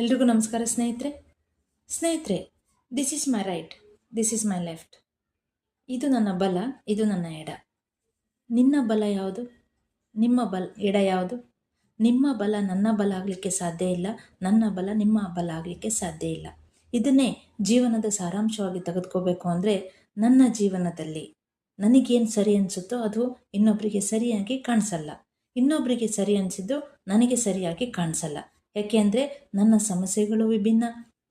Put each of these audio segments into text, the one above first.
ಎಲ್ರಿಗೂ ನಮಸ್ಕಾರ ಸ್ನೇಹಿತರೆ, this is my right, this is my left. ಇದು ನನ್ನ ಬಲ, ಇದು ನನ್ನ ಎಡ. ನಿನ್ನ ಬಲ ಯಾವುದು? ನಿಮ್ಮ ಎಡ ಯಾವುದು? ನಿಮ್ಮ ಬಲ ನನ್ನ ಬಲ ಆಗಲಿಕ್ಕೆ ಸಾಧ್ಯ ಇಲ್ಲ, ನನ್ನ ಬಲ ನಿಮ್ಮ ಬಲ ಆಗಲಿಕ್ಕೆ ಸಾಧ್ಯ ಇಲ್ಲ. ಇದನ್ನೇ ಜೀವನದ ಸಾರಾಂಶವಾಗಿ ತೆಗೆದುಕೋಬೇಕು ಅಂದರೆ, ನನ್ನ ಜೀವನದಲ್ಲಿ ನನಗೇನು ಸರಿ ಅನಿಸುತ್ತೋ ಅದು ಇನ್ನೊಬ್ಬರಿಗೆ ಸರಿಯಾಗಿ ಕಾಣಿಸಲ್ಲ, ಇನ್ನೊಬ್ಬರಿಗೆ ಸರಿ ಅನಿಸಿದ್ದು ನನಗೆ ಸರಿಯಾಗಿ ಕಾಣಿಸಲ್ಲ. ಯಾಕೆ ಅಂದರೆ ನನ್ನ ಸಮಸ್ಯೆಗಳು ವಿಭಿನ್ನ,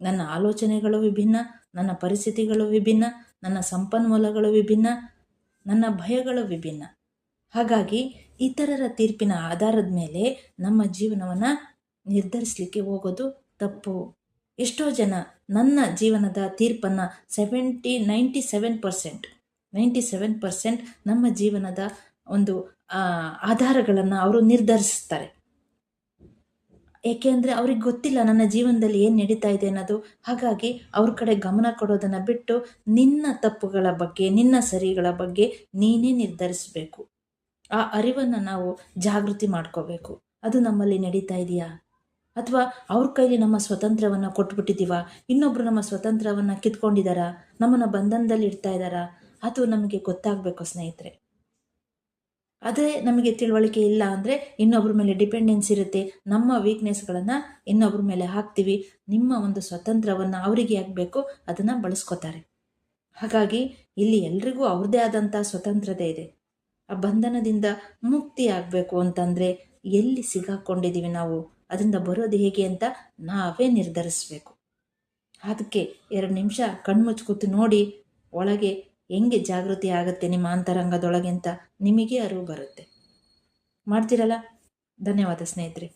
ನನ್ನ ಆಲೋಚನೆಗಳು ವಿಭಿನ್ನ, ನನ್ನ ಪರಿಸ್ಥಿತಿಗಳು ವಿಭಿನ್ನ, ನನ್ನ ಸಂಪನ್ಮೂಲಗಳು ವಿಭಿನ್ನ, ನನ್ನ ಭಯಗಳು ವಿಭಿನ್ನ. ಹಾಗಾಗಿ ಇತರರ ತೀರ್ಪಿನ ಆಧಾರದ ಮೇಲೆ ನಮ್ಮ ಜೀವನವನ್ನು ನಿರ್ಧರಿಸಲಿಕ್ಕೆ ಹೋಗೋದು ತಪ್ಪು. ಎಷ್ಟೋ ಜನ ನನ್ನ ಜೀವನದ ತೀರ್ಪನ್ನು 97% ನಮ್ಮ ಜೀವನದ ಒಂದು ಆಧಾರಗಳನ್ನು ಅವರು ನಿರ್ಧರಿಸ್ತಾರೆ. ಏಕೆಂದರೆ ಅವ್ರಿಗೆ ಗೊತ್ತಿಲ್ಲ ನನ್ನ ಜೀವನದಲ್ಲಿ ಏನು ನಡೀತಾ ಇದೆ ಅನ್ನೋದು. ಹಾಗಾಗಿ ಅವ್ರ ಕಡೆ ಗಮನ ಕೊಡೋದನ್ನು ಬಿಟ್ಟು ನಿನ್ನ ತಪ್ಪುಗಳ ಬಗ್ಗೆ, ನಿನ್ನ ಸರಿಗಳ ಬಗ್ಗೆ ನೀನೇ ನಿರ್ಧರಿಸಬೇಕು. ಆ ಅರಿವನ್ನು ನಾವು ಜಾಗೃತಿ ಮಾಡ್ಕೋಬೇಕು. ಅದು ನಮ್ಮಲ್ಲಿ ನಡೀತಾ ಇದೆಯಾ? ಅಥವಾ ಅವ್ರ ಕೈಲಿ ನಮ್ಮ ಸ್ವತಂತ್ರವನ್ನು ಕೊಟ್ಬಿಟ್ಟಿದ್ದೀವ? ಇನ್ನೊಬ್ಬರು ನಮ್ಮ ಸ್ವತಂತ್ರವನ್ನು ಕಿತ್ಕೊಂಡಿದ್ದಾರಾ? ನಮ್ಮನ್ನು ಬಂಧನದಲ್ಲಿ ಇಡ್ತಾ ಇದ್ದಾರಾ? ಅದು ನಮಗೆ ಗೊತ್ತಾಗಬೇಕು ಸ್ನೇಹಿತರೆ. ಅದೇ ನಮಗೆ ತಿಳುವಳಿಕೆ ಇಲ್ಲ ಅಂದರೆ ಇನ್ನೊಬ್ಬರ ಮೇಲೆ ಡಿಪೆಂಡೆನ್ಸ್ ಇರುತ್ತೆ. ನಮ್ಮ ವೀಕ್ನೆಸ್ಗಳನ್ನು ಇನ್ನೊಬ್ಬರ ಮೇಲೆ ಹಾಕ್ತೀವಿ. ನಿಮ್ಮ ಒಂದು ಸ್ವತಂತ್ರವನ್ನು ಅವರಿಗೆ ಆಗಬೇಕು, ಅದನ್ನು ಬಳಸ್ಕೋತಾರೆ. ಹಾಗಾಗಿ ಇಲ್ಲಿ ಎಲ್ರಿಗೂ ಅವ್ರದ್ದೇ ಆದಂಥ ಸ್ವತಂತ್ರತೆ ಇದೆ. ಆ ಬಂಧನದಿಂದ ಮುಕ್ತಿ ಆಗಬೇಕು ಅಂತಂದರೆ ಎಲ್ಲಿ ಸಿಗಾಕೊಂಡಿದ್ದೀವಿ ನಾವು, ಅದರಿಂದ ಬರೋದು ಹೇಗೆ ಅಂತ ನಾವೇ ನಿರ್ಧರಿಸಬೇಕು. ಅದಕ್ಕೆ 2 ನಿಮಿಷ ಕಣ್ಮುಚ್ಚಿ ಕೂತು ನೋಡಿ, ಒಳಗೆ ಹೆಂಗೆ ಜಾಗೃತಿ ಆಗುತ್ತೆ ನಿಮ್ಮ ಅಂತರಂಗದೊಳಗೆ ಅಂತ ನಿಮಗೆ ಅರಿವು ಬರುತ್ತೆ. ಮಾಡ್ತೀರಲ್ಲ? ಧನ್ಯವಾದ ಸ್ನೇಹಿತರೆ.